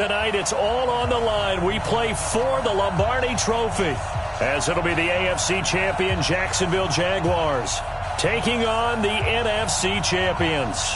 Tonight, it's all on the line. We play for the Lombardi Trophy, as it'll be the AFC champion Jacksonville Jaguars taking on the NFC champions.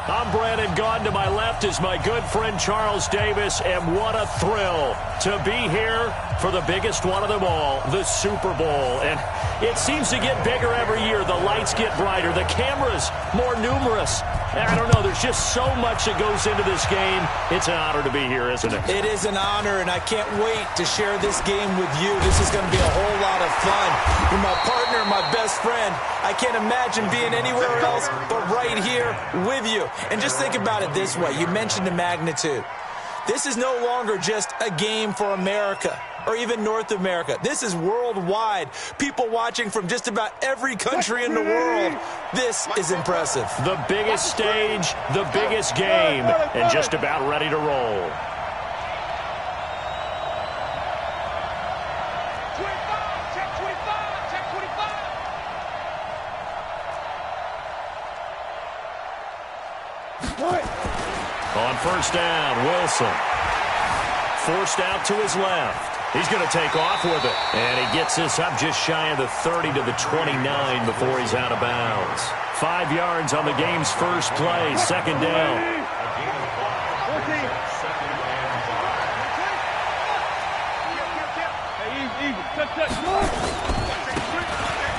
I'm Brandon Gaudin. To my left is my good friend Charles Davis, and what a thrill to be here for the biggest one of them all, the Super Bowl. And it seems to get bigger every year. The lights get brighter, the cameras more numerous. I don't know, there's just so much that goes into this game. It's an honor to be here, isn't it? It is an honor, and I can't wait to share this game with you. This is going to be a whole lot of fun. You're my partner, my best friend. I can't imagine being anywhere else but right here with you. And just think about it this way. You mentioned the magnitude. This is no longer just a game for America or even North America. This is worldwide. People watching from just about every country in the world. This is impressive. The biggest stage, the biggest game, and just about ready to roll. On first down, Wilson. Forced out to his left. He's going to take off with it. And he gets this up just shy of the 30 to the 29 before he's out of bounds. 5 yards on the game's first play, second down.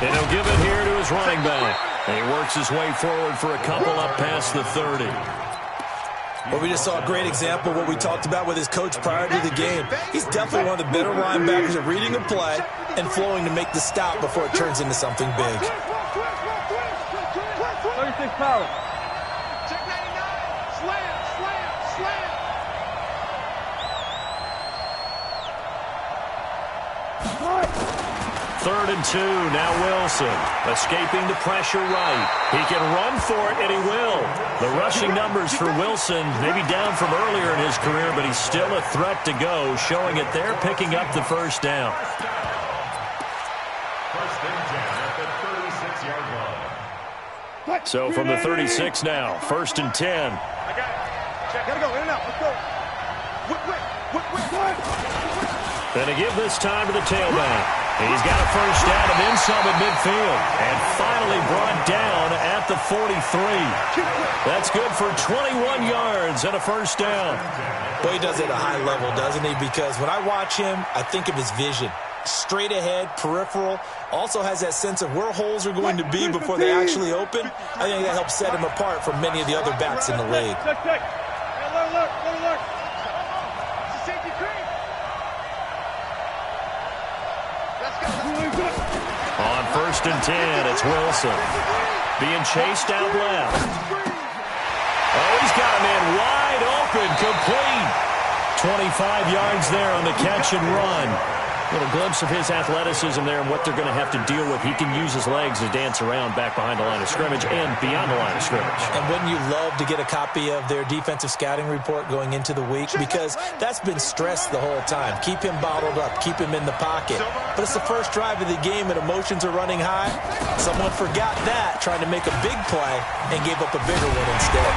And he'll give it here to his running back. And he works his way forward for a couple up past the 30. Well, we just saw a great example of what we talked about with his coach prior to the game. He's definitely one of the better linebackers at reading a play and flowing to make the stop before it turns into something big. 36 power. Check 99. Slam, slam, slam. Third and 2, now Wilson, escaping the pressure right. He can run for it, and he will. The rushing numbers for Wilson may be down from earlier in his career, but he's still a threat to go, showing it there, picking up the first down. First and 10 at the 36-yard line. So from the 36 now, first and 10. I got it. Check. Gotta go. In and out. Let's go. Whip, whip, whip, whip, whip. And to give this time to the tailback. He's got a first down and then some at midfield. And finally brought down at the 43. That's good for 21 yards and a first down. Well, he does it at a high level, doesn't he? Because when I watch him, I think of his vision. Straight ahead, peripheral. Also has that sense of where holes are going to be before they actually open. I think that helps set him apart from many of the other backs in the league. Check, check. Alert, alert, alert. It's a safety cream. Let's go. On first and 10, it's Wilson. Being chased out left. Oh, he's got a man wide open, complete. 25 yards there on the catch and run. Little glimpse of his athleticism there and what they're going to have to deal with. He can use his legs to dance around back behind the line of scrimmage and beyond the line of scrimmage. And wouldn't you love to get a copy of their defensive scouting report going into the week? Because that's been stressed the whole time. Keep him bottled up. Keep him in the pocket. But it's the first drive of the game and emotions are running high. Someone forgot that, trying to make a big play and gave up a bigger one instead.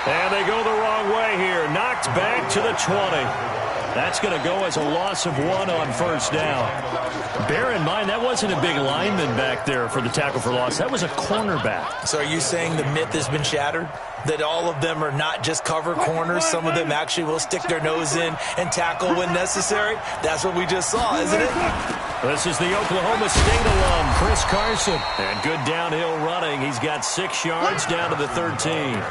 And they go the wrong way here. Knocked back to the 20. That's going to go as a loss of 1 on first down. Bear in mind, that wasn't a big lineman back there for the tackle for loss. That was a cornerback. So are you saying the myth has been shattered? That all of them are not just cover corners? Some of them actually will stick their nose in and tackle when necessary? That's what we just saw, isn't it? This is the Oklahoma State alum, Chris Carson. And good downhill running. He's got 6 yards down to the 13.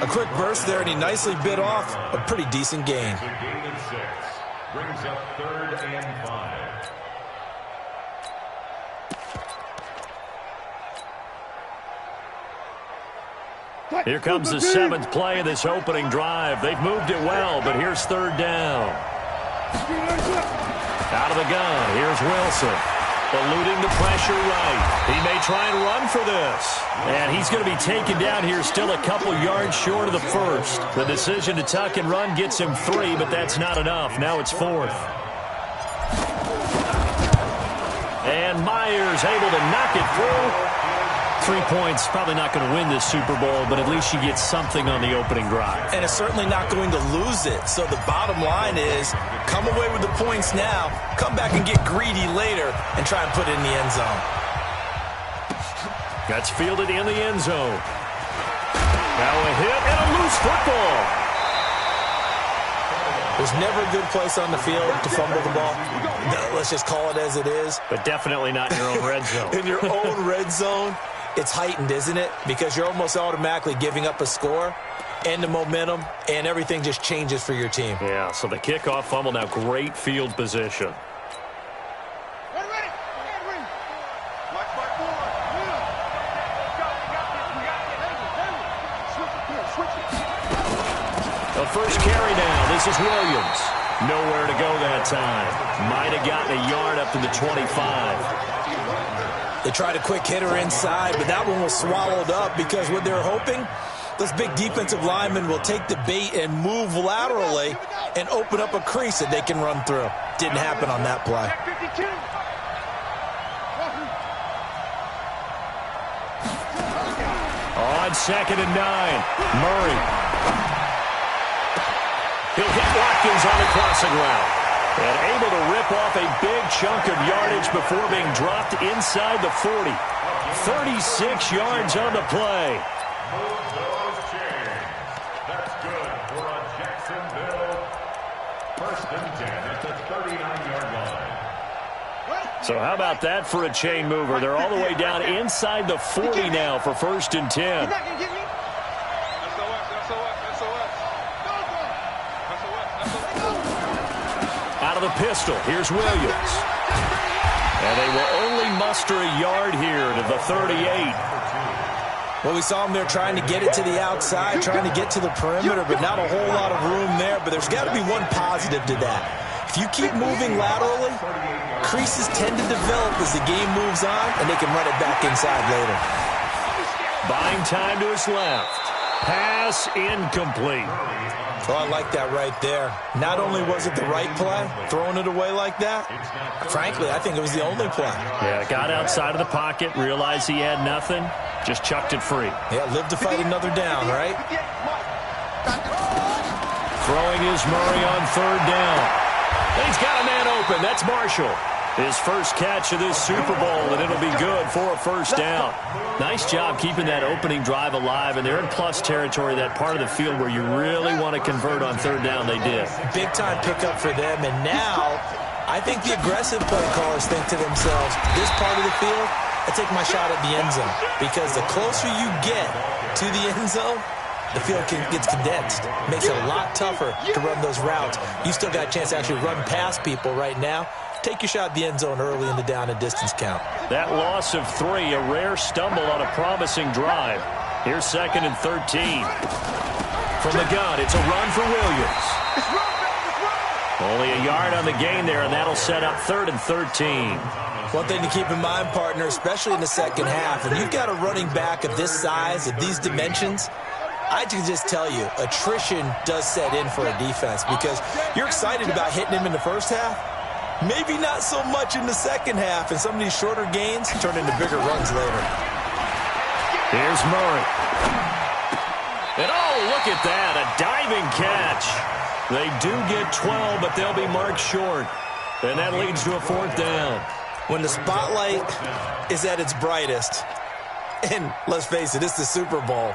A quick burst there, and he nicely bit off a pretty decent gain. It's a gain of 6. Brings up 3rd and 5. Here comes the 7th play of this opening drive. They've moved it well, but here's 3rd down. Out of the gun, here's Wilson. Eluding the pressure right. He may try and run for this. And he's going to be taken down here still a couple yards short of the first. The decision to tuck and run gets him 3, but that's not enough. Now it's 4th. And Myers able to knock it through 3 points, probably not going to win this Super Bowl, but at least you get something on the opening drive. And it's certainly not going to lose it. So the bottom line is, come away with the points now, come back and get greedy later, and try and put it in the end zone. That's fielded in the end zone. Now a hit and a loose football. There's never a good place on the field to fumble the ball. Let's just call it as it is. But definitely not in your own red zone. In your own red zone, it's heightened, isn't it? Because you're almost automatically giving up a score and the momentum, and everything just changes for your team. Yeah, so the kickoff fumble, now great field position. The first carry down. This is Williams. Nowhere to go that time. Might have gotten a yard up to the 25. They tried a quick hitter inside, but that one was swallowed up because what they're hoping, those big defensive linemen will take the bait and move laterally and open up a crease that they can run through. Didn't happen on that play. On 2nd and 9, Murray. He'll hit Watkins on the crossing route. And able to rip off a big chunk of yardage before being dropped inside the 40. 36 yards on the play. Move those chains. That's good for a Jacksonville 1st and 10 at the 39-yard line. So how about that for a chain mover? They're all the way down inside the 40 now for 1st and 10. Out of the pistol, here's Williams. And they will only muster a yard here to the 38. Well, we saw them there trying to get it to the outside, trying to get to the perimeter, but not a whole lot of room there. But there's got to be one positive to that. If you keep moving laterally, creases tend to develop as the game moves on, and they can run it back inside later. Buying time to his left. Pass incomplete. Oh, I like that right there. Not only was it the right play, throwing it away like that, frankly, I think it was the only play. Yeah, got outside of the pocket, realized he had nothing, just chucked it free. Yeah, live to fight another down, right? Throwing is Murray on 3rd down. And he's got a man open. That's Marshall. His first catch of this Super Bowl, and it'll be good for a 1st down. Nice job keeping that opening drive alive, and they're in plus territory, that part of the field where you really want to convert on 3rd down. They did. Big-time pickup for them, and now I think the aggressive play callers think to themselves, this part of the field, I take my shot at the end zone, because the closer you get to the end zone, the field gets condensed. Makes it a lot tougher to run those routes. You still got a chance to actually run past people right now. Take your shot at the end zone early in the down and distance count. That loss of 3, a rare stumble on a promising drive. Here's 2nd and 13. From the gun, it's a run for Williams. Only a yard on the gain there, and that'll set up 3rd and 13. One thing to keep in mind, partner, especially in the second half, when you've got a running back of this size, of these dimensions, I can just tell you, attrition does set in for a defense because you're excited about hitting him in the first half. Maybe not so much in the second half, and some of these shorter gains turn into bigger runs later. Here's Murray. And oh, look at that, a diving catch. They do get 12, but they'll be marked short. And that leads to a 4th down. When the spotlight is at its brightest, and let's face it, it's the Super Bowl,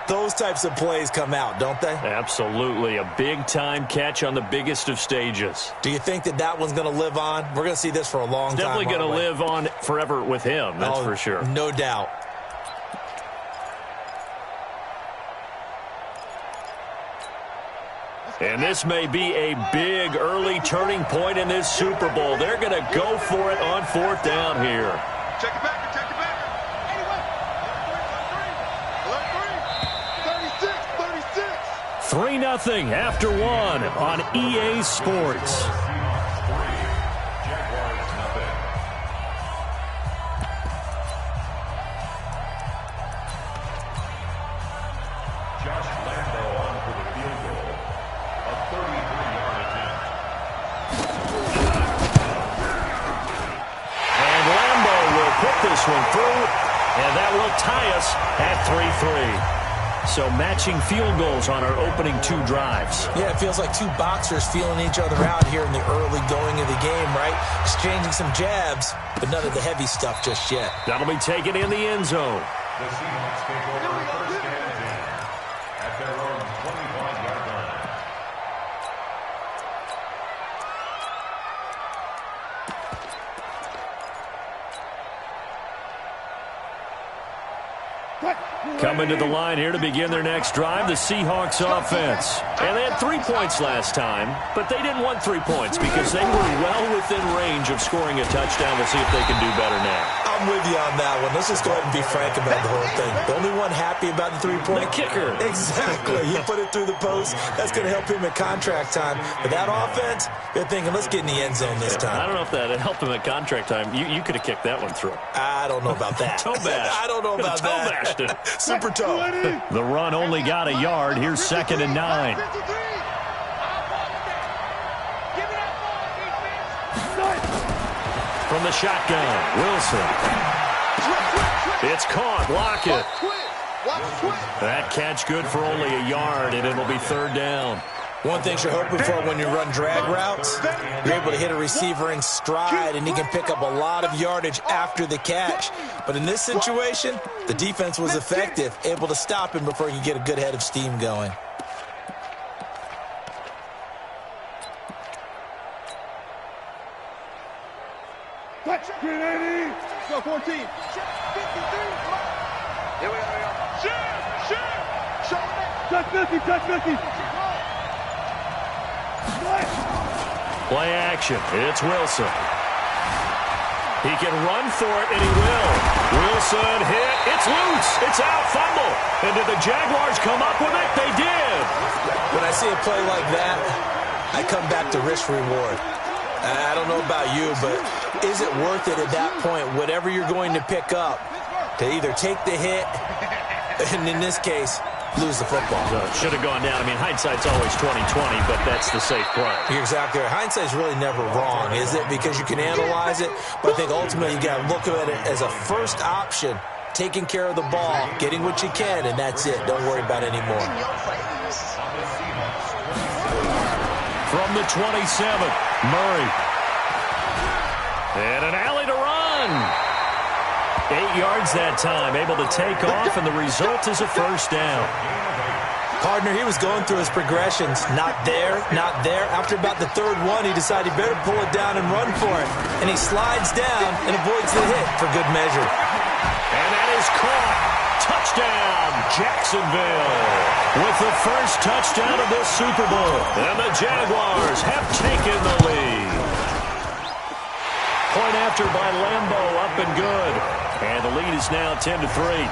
those types of plays come out, don't they? Absolutely. A big-time catch on the biggest of stages. Do you think that one's going to live on? We're going to see this for a long time. Definitely going to live on forever with him, that's for sure. No doubt. And this may be a big early turning point in this Super Bowl. They're going to go for it on 4th down here. Check it back. 3-0 after 1 on EA Sports. Josh Lambo on for the field goal. A 33-yard attempt. And Lambo will put this one through And that will tie us at 3-3. So matching field goals on our opening 2 drives. Yeah, it feels like 2 boxers feeling each other out here in the early going of the game, right? Exchanging some jabs, but none of the heavy stuff just yet. That'll be taken in the end zone. The Seahawks take over first and 10 at their own 25-yard line. Coming to the line here to begin their next drive, the Seahawks offense. And they had 3 points last time, but they didn't want 3 points because they were well within range of scoring a touchdown. We'll see if they can do better now. I'm with you on that one. Let's just go ahead and be frank about the whole thing. The only one happy about the 3-point? The kicker. Exactly. He put it through the post. That's going to help him at contract time. But that offense, they're thinking, let's get in the end zone this time. I don't know if that helped him at contract time. You could have kicked that one through. I don't know about that. Toe bash. I don't know about that. Toe bashed it. Super toe. The run only got a yard. Here's 2nd and 9. From the shotgun, Wilson. It's caught. Lockett. That catch good for only a yard, and it'll be 3rd down. One thing you're hoping for when you run drag routes, you're able to hit a receiver in stride, and he can pick up a lot of yardage after the catch. But in this situation, the defense was effective, able to stop him before he could get a good head of steam going. Touch, 380. Go 14. Here we go. Shoot. Touch 50, touch 50. Play action. It's Wilson. He can run for it, and he will. Wilson hit. It's loose. It's out. Fumble. And did the Jaguars come up with it? They did. When I see a play like that, I come back to risk-reward. I don't know about you, but is it worth it at that point, whatever you're going to pick up, to either take the hit, and in this case, lose the football? Should have gone down. I mean, hindsight's always 20/20, but that's the safe play. You're exactly right. Hindsight's really never wrong, is it? Because you can analyze it, but I think ultimately you got to look at it as a first option, taking care of the ball, getting what you can, and that's it. Don't worry about it anymore. From the 27, Murray. And an alley to run. 8 yards that time, able to take off, and the result is a 1st down. Partner, he was going through his progressions. Not there, not there. After about the 3rd one, he decided he better pull it down and run for it. And he slides down and avoids the hit for good measure. And that is caught. Touchdown, Jacksonville. With the first touchdown of this Super Bowl. And the Jaguars have taken the lead. Point after by Lambo, up and good. And the lead is now 10-3.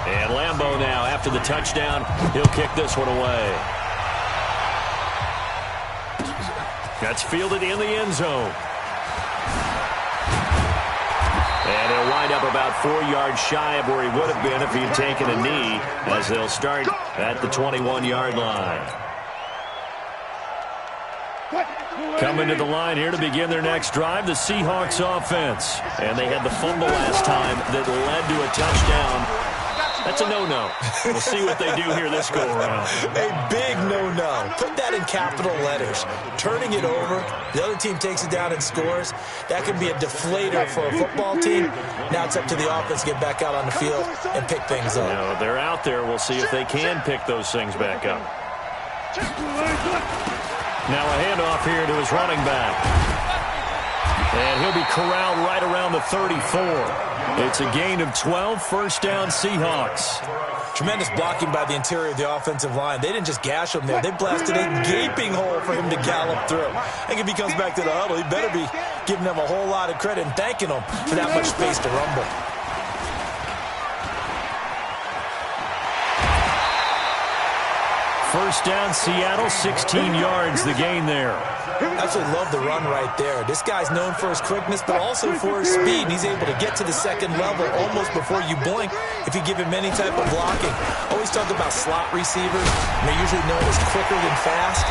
And Lambo now, after the touchdown, he'll kick this one away. That's fielded in the end zone. And he'll wind up about 4 yards shy of where he would have been if he had taken a knee, as they'll start at the 21-yard line. Coming to the line here to begin their next drive, the Seahawks offense. And they had the fumble last time that led to a touchdown. That's a no-no. We'll see what they do here this go-around. A big no-no. Put that in capital letters. Turning it over, the other team takes it down and scores. That can be a deflator for a football team. Now it's up to the offense to get back out on the field and pick things up. Now, they're out there. We'll see if they can pick those things back up. Now a handoff here to his running back. And he'll be corralled right around the 34. It's a gain of 12, 1st down Seahawks. Tremendous blocking by the interior of the offensive line. They didn't just gash him there. They blasted a gaping hole for him to gallop through. I think if he comes back to the huddle, he better be giving them a whole lot of credit and thanking them for that much space to rumble. First down, Seattle, 16 yards, the gain there. Absolutely love the run right there. This guy's known for his quickness, but also for his speed. And he's able to get to the second level almost before you blink if you give him any type of blocking. Always talk about slot receivers, and they're usually known as quicker than fast.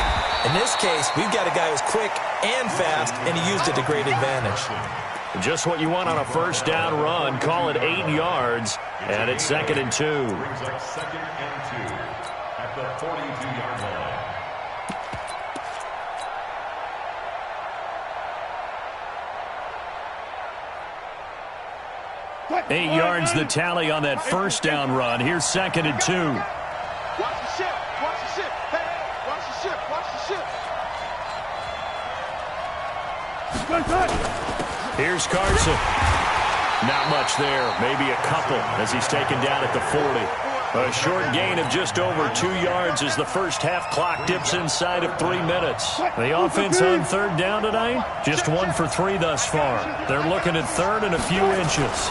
In this case, we've got a guy who's quick and fast, and he used it to great advantage. Just what you want on a first down run. Call it 8 yards, and it's 2nd and 2. Brings up 2nd and 2 at the 42-yard line. 8 yards the tally on that first down run. Here's 2nd and 2. Watch the ship. Watch the ship. Hey, watch the ship. Watch the ship. Here's Carson. Not much there. Maybe a couple as he's taken down at the 40. A short gain of just over 2 yards as the first half clock dips inside of 3 minutes. The offense on 3rd down tonight, just 1 for 3 thus far. They're looking at 3rd and a few inches.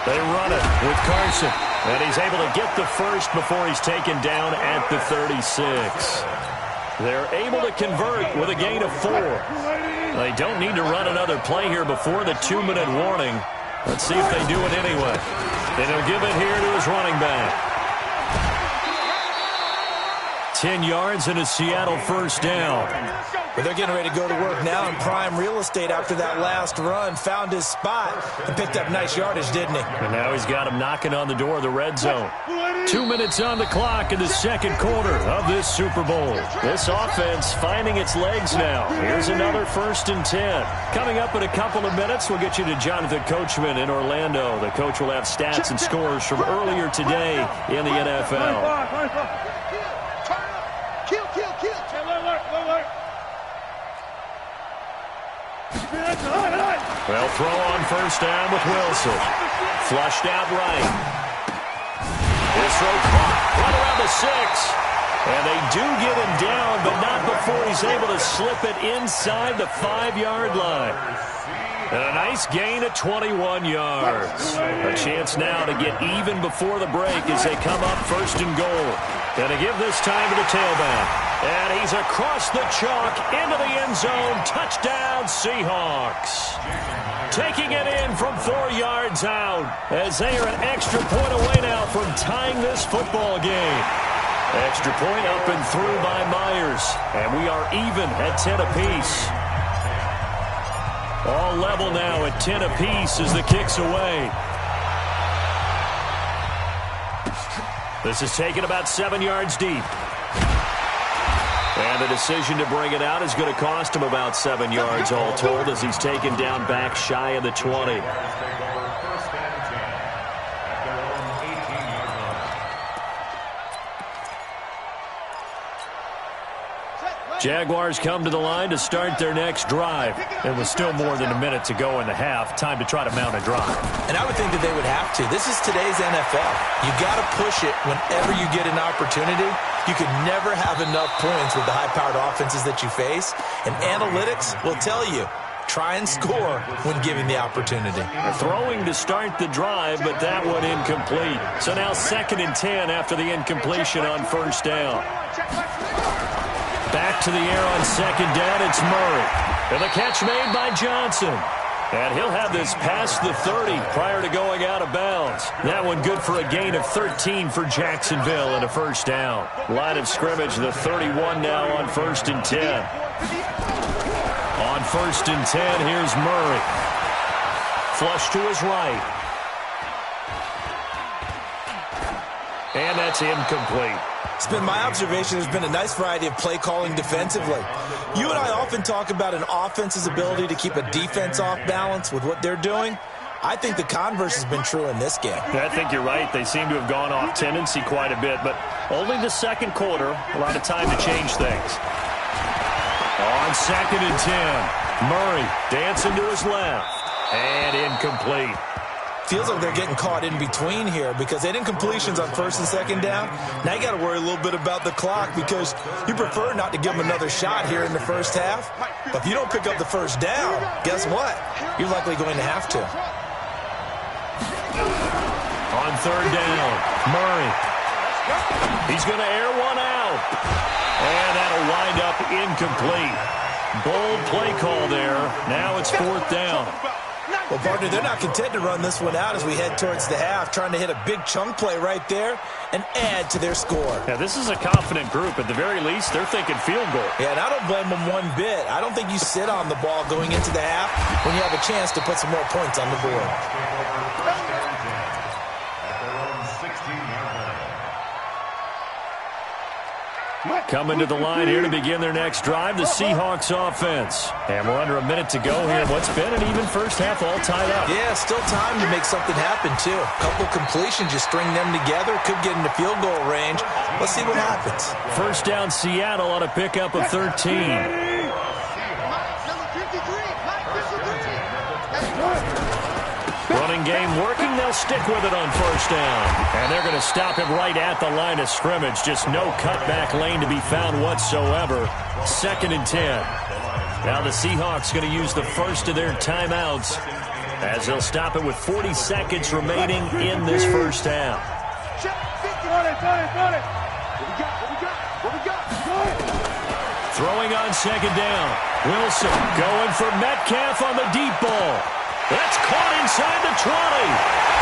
They run it with Carson, and he's able to get the first before he's taken down at the 36. They're able to convert with a gain of 4. They don't need to run another play here before the 2-minute warning. Let's see if they do it anyway. And he'll give it here to his running back. 10 yards and a Seattle first down. But they're getting ready to go to work now in prime real estate after that last run. Found his spot and picked up nice yardage, didn't he? And now he's got him knocking on the door of the red zone. 2 minutes on the clock in the second quarter of this Super Bowl. This offense finding its legs now. Here's another 1st and 10. Coming up in a couple of minutes, we'll get you to Jonathan Coachman in Orlando. The coach will have stats and scores from earlier today in the NFL. Well, throw on first down with Wilson. Flushed out right. This throw caught right around the 6. And they do get him down, but not before he's able to slip it inside the 5-yard line. And a nice gain of 21 yards. A chance now to get even before the break as they come up 1st and goal. Going to give this time to the tailback. And he's across the chalk into the end zone. Touchdown, Seahawks. Taking it in from 4 yards out as they are an extra point away now from tying this football game. Extra point up and through by Myers. And we are even at 10 apiece. All level now at 10 apiece as the kick's away. This is taken about 7 yards deep. And the decision to bring it out is going to cost him about 7 yards all told as he's taken down back shy of the 20. Jaguars come to the line to start their next drive. And with still more than a minute to go in the half, time to try to mount a drive. And I would think that they would have to. This is today's NFL. You got to push it whenever you get an opportunity. You can never have enough points with the high-powered offenses that you face. And analytics will tell you, try and score when given the opportunity. Throwing to start the drive, but that one incomplete. So now 2nd and 10 after the incompletion on first down. Back to the air on 2nd down, it's Murray. And the catch made by Johnson. And he'll have this past the 30 prior to going out of bounds. That one good for a gain of 13 for Jacksonville and a first down. Line of scrimmage, the 31 now on 1st and 10. On 1st and 10, here's Murray. Flush to his right. And that's incomplete. It's been my observation there's been a nice variety of play calling defensively. You and I often talk about an offense's ability to keep a defense off balance with what they're doing. I think the converse has been true in this game. I think you're right. They seem to have gone off tendency quite a bit, but only the second quarter, a lot of time to change things. On 2nd and 10, Murray dancing to his left, and incomplete. Feels like they're getting caught in between here because they didn't completions on 1st and 2nd down. Now you got to worry a little bit about the clock because you prefer not to give them another shot here in the first half. But if you don't pick up the first down, guess what? You're likely going to have to. On 3rd down, Murray. He's going to air one out. And that'll wind up incomplete. Bold play call there. Now it's 4th down. Well, partner, they're not content to run this one out as we head towards the half, trying to hit a big chunk play right there and add to their score. Yeah, this is a confident group. At the very least, they're thinking field goal. Yeah, and I don't blame them one bit. I don't think you sit on the ball going into the half when you have a chance to put some more points on the board. Coming to the line here to begin their next drive, the Seahawks offense. And we're under a minute to go here. What's been an even first half, all tied up. Yeah, still time to make something happen, too. A couple completions, just string them together. Could get into field goal range. Let's see what happens. First down, Seattle on a pickup of 13. Running game working. They'll stick with it on first down. And they're going to stop him right at the line of scrimmage. Just no cutback lane to be found whatsoever. 2nd and 10. Now the Seahawks going to use the first of their timeouts as they'll stop it with 40 seconds remaining in this first half. Throwing on 2nd down. Wilson going for Metcalf on the deep ball. That's caught inside the 20.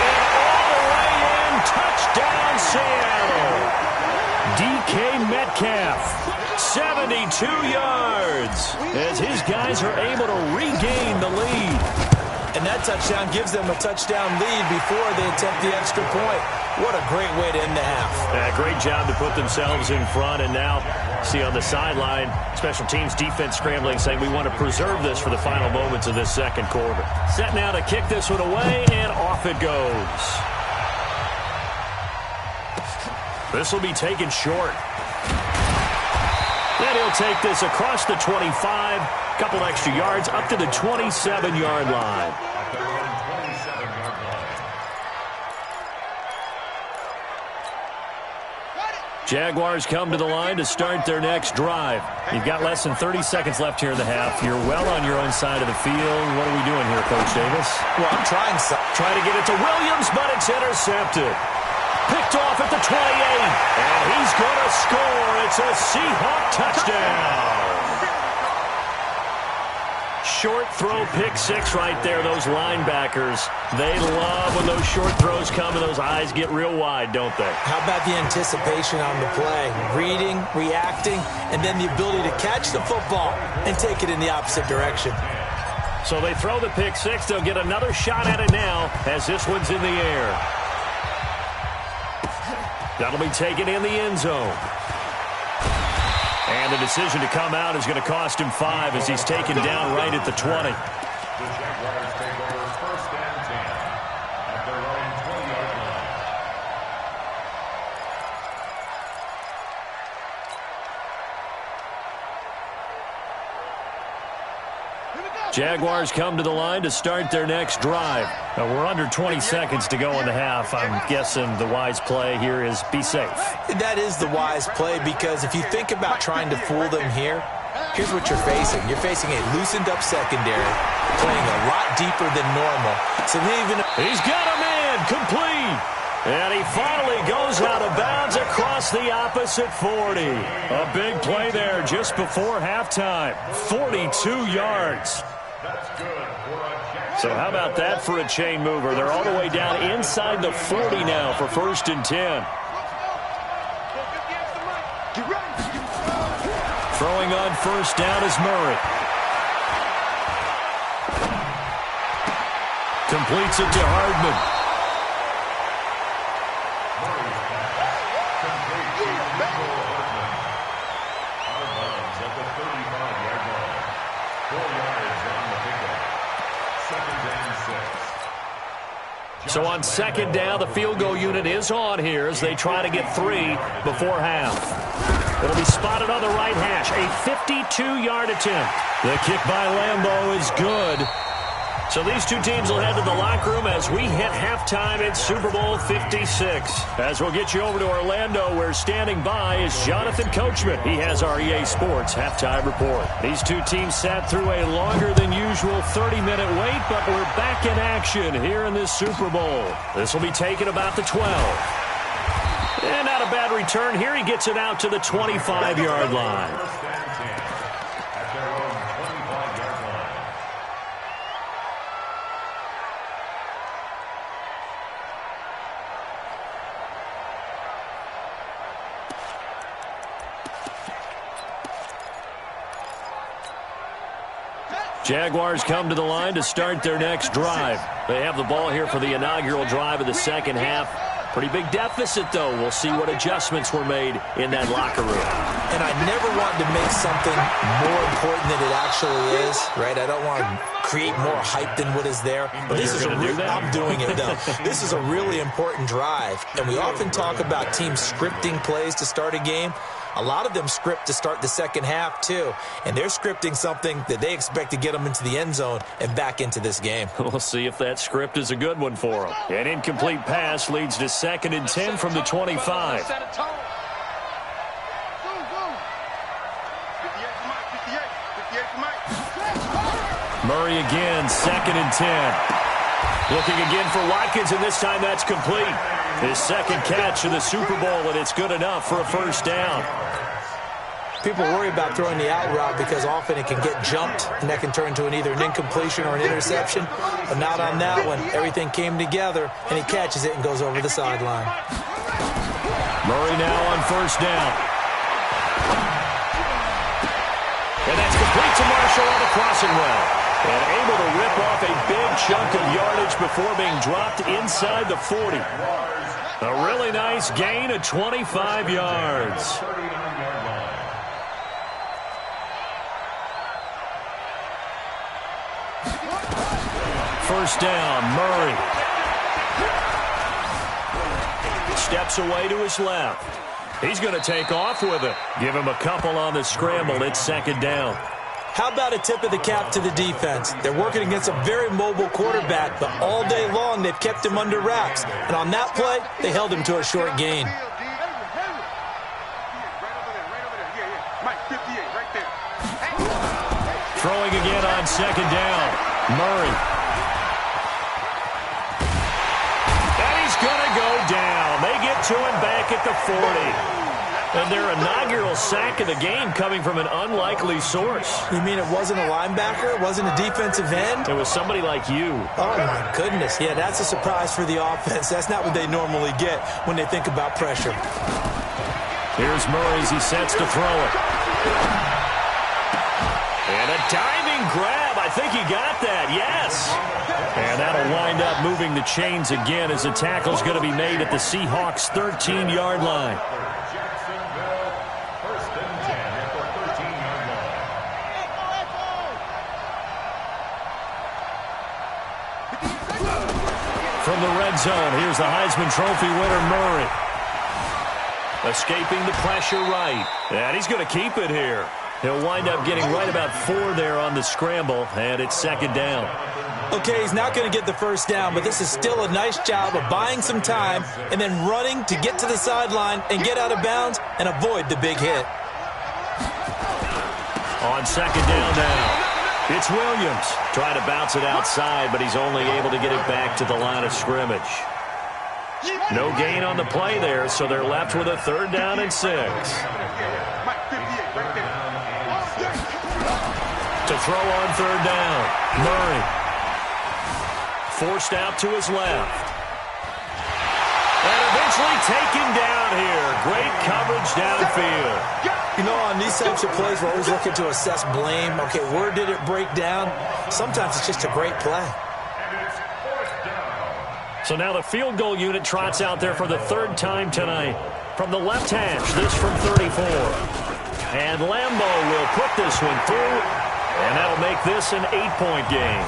And all the way in, touchdown Seattle. DK Metcalf, 72 yards, as his guys are able to regain the lead. And that touchdown gives them a touchdown lead before they attempt the extra point. What a great way to end the half. Yeah, great job to put themselves in front. And now, see on the sideline, special teams defense scrambling, saying we want to preserve this for the final moments of this second quarter. Set now to kick this one away, and off it goes. This will be taken short. Then he'll take this across the 25, couple extra yards, up to the 27-yard line. Jaguars come to the line to start their next drive. You've got less than 30 seconds left here in the half. You're well on your own side of the field. What are we doing here, Coach Davis? Well, I'm trying to get it to Williams, but it's intercepted. Picked off at the 28, and he's going to score. It's a Seahawk touchdown. Short throw, pick six right there. Those linebackers, they love when those short throws come and those eyes get real wide, don't they? How about the anticipation on the play? Reading, reacting, and then the ability to catch the football and take it in the opposite direction. So they throw the pick six. They'll get another shot at it now as this one's in the air. That'll be taken in the end zone. And the decision to come out is going to cost him 5 as he's taken down right at the 20. The Jaguars take over 1st and 10 at their own 20-yard line. Jaguars come to the line to start their next drive. Now we're under 20 seconds to go in the half. I'm guessing the wise play here is be safe. That is the wise play, because if you think about trying to fool them here, here's what you're facing. You're facing a loosened up secondary, playing a lot deeper than normal. So he's got a man complete. And he finally goes out of bounds across the opposite 40. A big play there just before halftime. 42 yards. So how about that for a chain mover? They're all the way down inside the 40 now for 1st and 10. Throwing on first down is Murray. Completes it to Hardman. So on 2nd down, the field goal unit is on here as they try to get 3 before half. It'll be spotted on the right hash. A 52-yard attempt. The kick by Lambeau is good. So these two teams will head to the locker room as we hit halftime in Super Bowl 56. As we'll get you over to Orlando, where standing by is Jonathan Coachman. He has our EA Sports halftime report. These two teams sat through a longer than usual 30-minute wait, but we're back in action here in this Super Bowl. This will be taken about the 12. And not a bad return here. He gets it out to the 25-yard line. Jaguars come to the line to start their next drive. They have the ball here for the inaugural drive of the second half. Pretty big deficit, though. We'll see what adjustments were made in that locker room. And I never want to make something more important than it actually is, right? I don't want to create more hype than what is there. But this is I'm doing it, though. This is a really important drive. And we often talk about teams scripting plays to start a game. A lot of them script to start the second half, too. And they're scripting something that they expect to get them into the end zone and back into this game. We'll see if that script is a good one for them. An incomplete pass leads to 2nd and 10 from the 25. Murray again, 2nd and 10. Looking again for Watkins, and this time that's complete. His second catch of the Super Bowl, and it's good enough for a first down. People worry about throwing the out route because often it can get jumped, and that can turn into either an incompletion or an interception. But not on that one. Everything came together, and he catches it and goes over the sideline. Murray now on first down. And that's complete to Marshall on the crossing route. And able to rip off a big chunk of yardage before being dropped inside the 40. A really nice gain of 25 yards. First down, Murray. Steps away to his left. He's going to take off with it. Give him a couple on the scramble. It's 2nd down. How about a tip of the cap to the defense? They're working against a very mobile quarterback, but all day long they've kept him under wraps. And on that play, they held him to a short gain. Throwing again on 2nd down. Murray. And he's going to go down. They get to him back at the 40. And their inaugural sack of the game coming from an unlikely source. You mean it wasn't a linebacker? It wasn't a defensive end? It was somebody like you. Oh, my goodness. Yeah, that's a surprise for the offense. That's not what they normally get when they think about pressure. Here's Murray as he sets to throw it. And a diving grab. I think he got that. Yes. And that'll wind up moving the chains again as the tackle's going to be made at the Seahawks' 13-yard line. From the red zone, here's the Heisman Trophy winner, Murray. Escaping the pressure right. And he's going to keep it here. He'll wind up getting right about 4 there on the scramble, and it's 2nd down. Okay, he's not going to get the first down, but this is still a nice job of buying some time and then running to get to the sideline and get out of bounds and avoid the big hit. On 2nd down now. It's Williams. Trying to bounce it outside, but he's only able to get it back to the line of scrimmage. No gain on the play there, so they're left with a 3rd down and 6. To throw on 3rd down, Murray. Forced out to his left. And eventually taken down here. Great coverage downfield. You know, on these types of plays, we're always looking to assess blame. Okay, where did it break down? Sometimes it's just a great play. So now the field goal unit trots out there for the 3rd time tonight. From the left hash, this from 34. And Lambeau will put this one through, and that'll make this an 8-point game.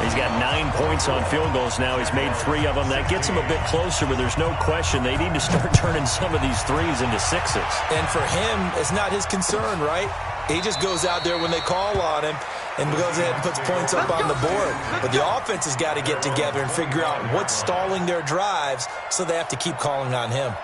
He's got 9 points on field goals now. He's made 3 of them. That gets him a bit closer, but there's no question they need to start turning some of these 3s into 6s. And for him, it's not his concern, right? He just goes out there when they call on him and goes ahead and puts points up on the board. But the offense has got to get together and figure out what's stalling their drives, so they have to keep calling on him.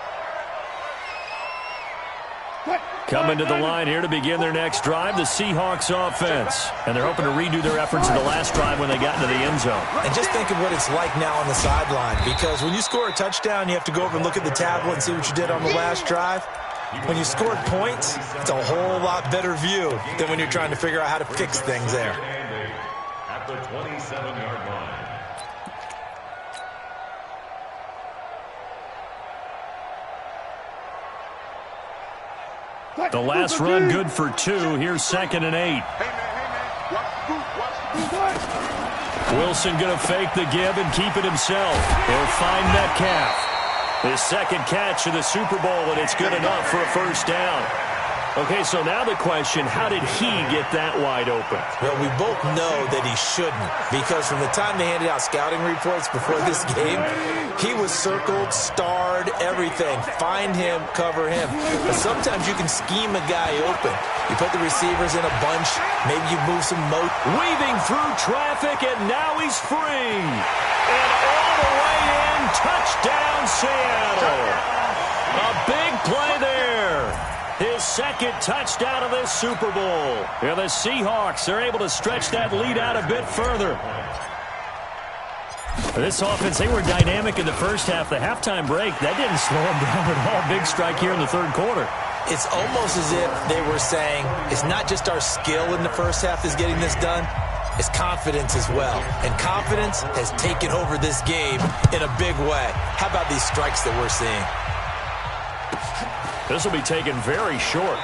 Coming to the line here to begin their next drive, the Seahawks offense. And they're hoping to redo their efforts in the last drive when they got into the end zone. And just think of what it's like now on the sideline, because when you score a touchdown, you have to go over and look at the tablet and see what you did on the last drive. When you scored points, it's a whole lot better view than when you're trying to figure out how to fix things there. At the 27-yard line. The last run good for 2. Here's 2nd and 8. Hey, man. Watch Wilson going to fake the give and keep it himself. He'll find Metcalf. His second catch of the Super Bowl, and it's good enough for a first down. Okay, so now the question, how did he get that wide open? Well, we both know that he shouldn't, because from the time they handed out scouting reports before this game, he was circled, starred, everything. Find him, cover him. But sometimes you can scheme a guy open. You put the receivers in a bunch, maybe you move some moat. Weaving through traffic, and now he's free. And all the way in, touchdown Seattle. A big play there. His second touchdown of this Super Bowl. Yeah, the Seahawks are able to stretch that lead out a bit further. This offense, they were dynamic in the first half. The halftime break, that didn't slow them down at all. Big strike here in the third quarter. It's almost as if they were saying, it's not just our skill in the first half that's getting this done, it's confidence as well. And confidence has taken over this game in a big way. How about these strikes that we're seeing? This will be taken very short.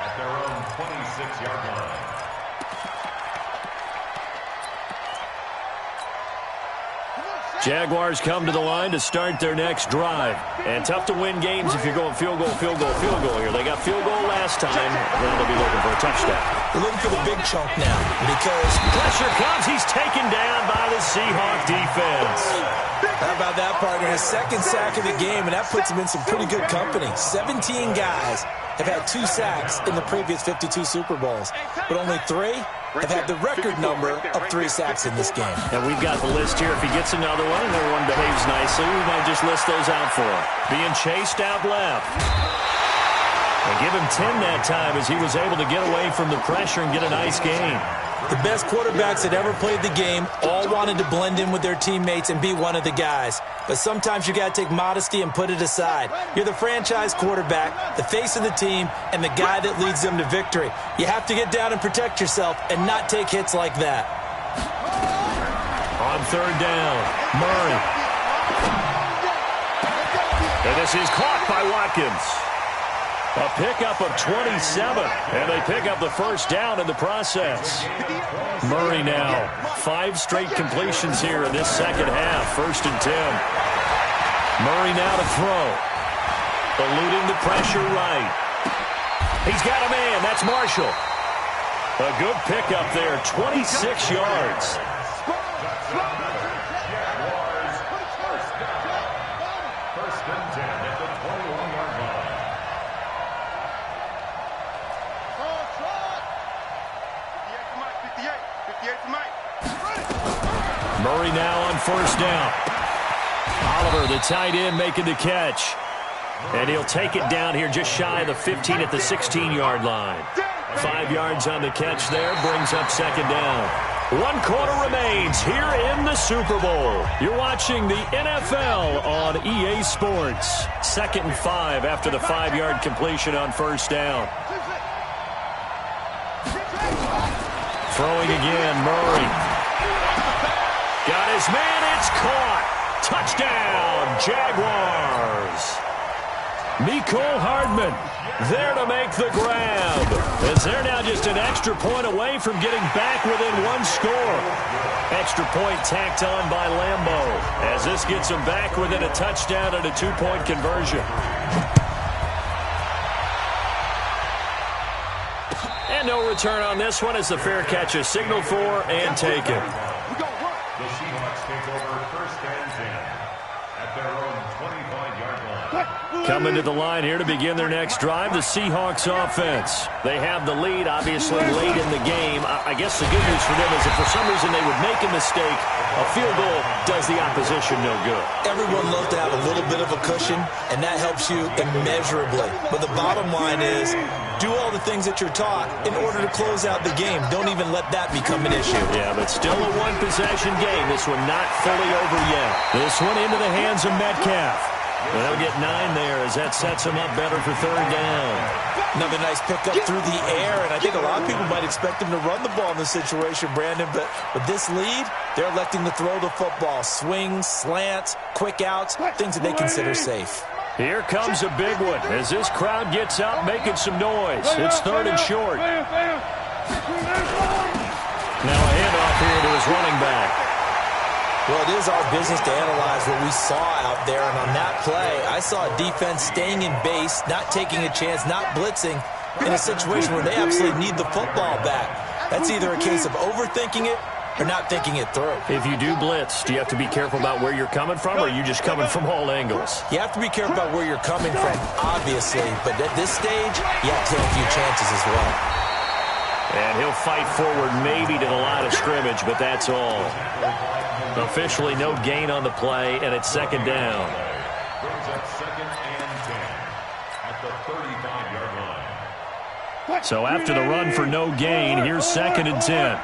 At their own 26-yard line. Jaguars come to the line to start their next drive. And tough to win games if you're going field goal, field goal, field goal here. They got field goal last time. Now they'll be looking for a touchdown. We're looking for the big chunk now because Pressure comes. He's taken down by the Seahawk defense. how about that, partner? His second sack of the game, and that puts him in some pretty good company. 17 guys have had 2 sacks in the previous 52 Super Bowls, but only 3 have had the record number of 3 sacks in this game. And we've got the list here. If he gets another one and everyone behaves nicely, we might just list those out for him. Being chased out left. And give him 10 that time as he was able to get away from the pressure and get a nice gain. The best quarterbacks that ever played the game all wanted to blend in with their teammates and be one of the guys. But sometimes you got to take modesty and put it aside. You're the franchise quarterback, the face of the team, and the guy that leads them to victory. You have to get down and protect yourself and not take hits like that. On third down, Murray. And this is caught by Watkins. A pickup of 27, and they pick up the first down in the process. Murray now, 5 straight completions here in this second half, 1st and 10. Murray now to throw. Eluding the pressure right. He's got a man, that's Marshall. A good pickup there, 26 yards. First and 10 at the 21-yard line. Murray now on first down. Oliver, the tight end, making the catch. And he'll take it down here just shy of the 15 at the 16-yard line. 5 yards on the catch there, brings up second down. 1 quarter remains here in the Super Bowl. You're watching the NFL on EA Sports. 2nd and 5 after the 5-yard completion on first down. Throwing again, Murray. Got his man, it's caught. Touchdown, Jaguars. Mecole Hardman there to make the grab. As they're now just an extra point away from getting back within 1 score. Extra point tacked on by Lambeau. As this gets them back within a touchdown and a 2-point conversion. And no return on this one as the fair catch is signaled for and taken. The Seahawks take over 1st and 10 at their own 25-yard line. Coming to the line here to begin their next drive, the Seahawks offense. They have the lead, obviously, late in the game. I guess the good news for them is if for some reason they would make a mistake, a field goal does the opposition no good. Everyone loves to have a little bit of a cushion, and that helps you immeasurably. But the bottom line is, do all the things that you're taught in order to close out the game. Don't even let that become an issue. Yeah, but still a 1-possession game. This one not fully over yet. This one into the hands of Metcalf. They'll get 9 there as that sets them up better for third down. Another nice pickup through the air, and I think a lot of people might expect him to run the ball in this situation, Brandon, but with this lead, they're electing to throw the football. Swings, slants, quick outs, things that they consider safe. Here comes a big one as this crowd gets up making some noise. It's 3rd and short. Now a handoff here to his running back. Well, it is our business to analyze what we saw out there, and on that play, I saw a defense staying in base, not taking a chance, not blitzing, in a situation where they absolutely need the football back. That's either a case of overthinking it or not thinking it through. If you do blitz, do you have to be careful about where you're coming from, or are you just coming from all angles? You have to be careful about where you're coming from, obviously, but at this stage, you have to take a few chances as well. And he'll fight forward maybe to the line of scrimmage, but that's all. Officially no gain on the play, and it's 2nd down. Brings up 2nd and 10 at the 35-yard line. So after the run for no gain, here's 2nd and 10.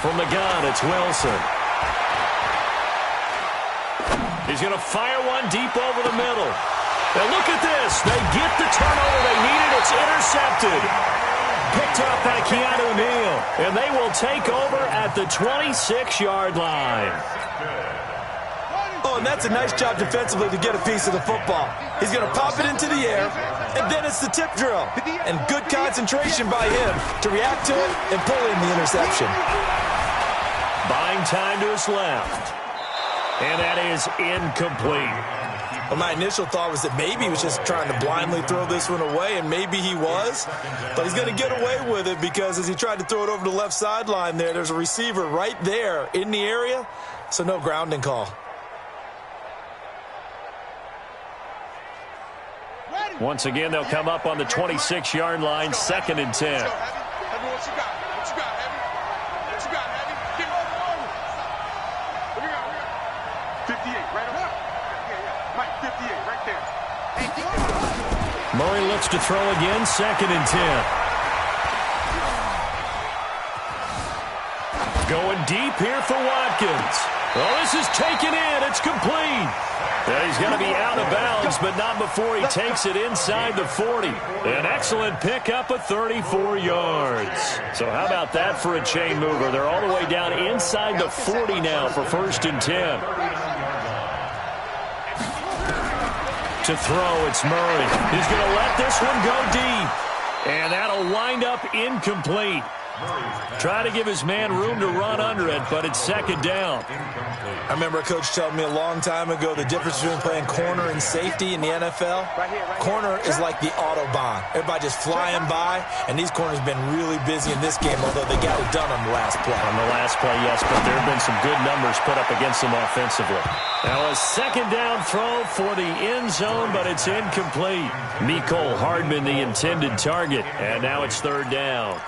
From the gun, it's Wilson. He's going to fire one deep over the middle. Now look at this. They get the turnover they needed. It's intercepted. Picked up by Keanu Neal. And they will take over at the 26-yard line. Oh, and that's a nice job defensively to get a piece of the football. He's going to pop it into the air, and then it's the tip drill. And good concentration by him to react to it and pull in the interception. Buying time to his left. And that is incomplete. Well, my initial thought was that maybe he was just trying to blindly throw this one away, and maybe he was. But he's going to get away with it because as he tried to throw it over the left sideline there's a receiver right there in the area, so no grounding call. Once again, they'll come up on the 26-yard line, 2nd and 10. Murray looks to throw again, 2nd and 10. Going deep here for Watkins. Oh, this is taken in. It's complete. He's going to be out of bounds, but not before he takes it inside the 40. An excellent pickup of 34 yards. So how about that for a chain mover? They're all the way down inside the 40 now for 1st and 10. To throw, it's Murray. He's going to let this one go deep. And that'll wind up incomplete. Try to give his man room to run under it, but it's 2nd down. I remember a coach telling me a long time ago the difference between playing corner and safety in the NFL. Corner is like the Autobahn. Everybody just flying by, and these corners have been really busy in this game, although they got it done on the last play. On the last play, yes, but there have been some good numbers put up against them offensively. Now a 2nd down throw for the end zone, but it's incomplete. Mecole Hardman, the intended target, and now it's 3rd down.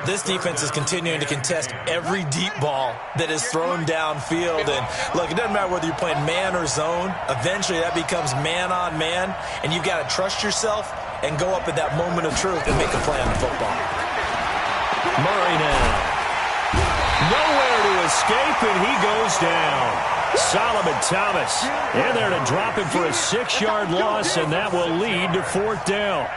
This defense is continuing to contest every deep ball that is thrown downfield. And, look, it doesn't matter whether you're playing man or zone. Eventually, that becomes man-on-man, and you've got to trust yourself and go up at that moment of truth and make a play on the football. Murray now. Nowhere to escape, and he goes down. Solomon Thomas in there to drop him for a 6-yard loss, and that will lead to 4th down.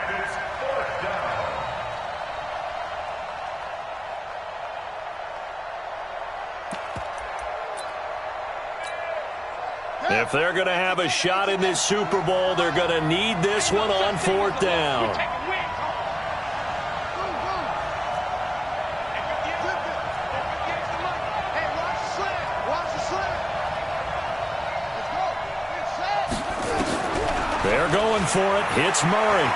If they're going to have a shot in this Super Bowl, they're going to need this one on 4th down. They're going for it. It's Murray.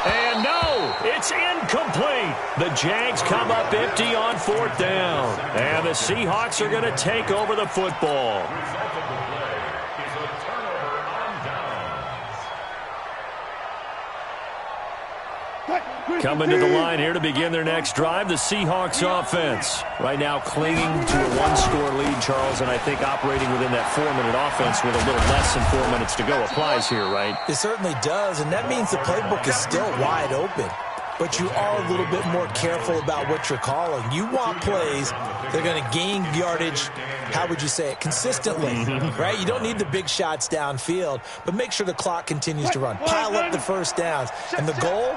And no, it's incomplete. The Jags come up empty on 4th down. And the Seahawks are going to take over the football. The result of the play is a turnover on downs. Coming to the line here to begin their next drive, the Seahawks offense. Right now clinging to a 1-score lead, Charles, and I think operating within that 4-minute offense with a little less than 4 minutes to go applies here, right? It certainly does, and that means the playbook is still wide open. but you are a little bit more careful about what you're calling. You want plays that are going to gain yardage, how would you say it, consistently, right? You don't need the big shots downfield, but make sure the clock continues to run. Pile up the first downs. And the goal,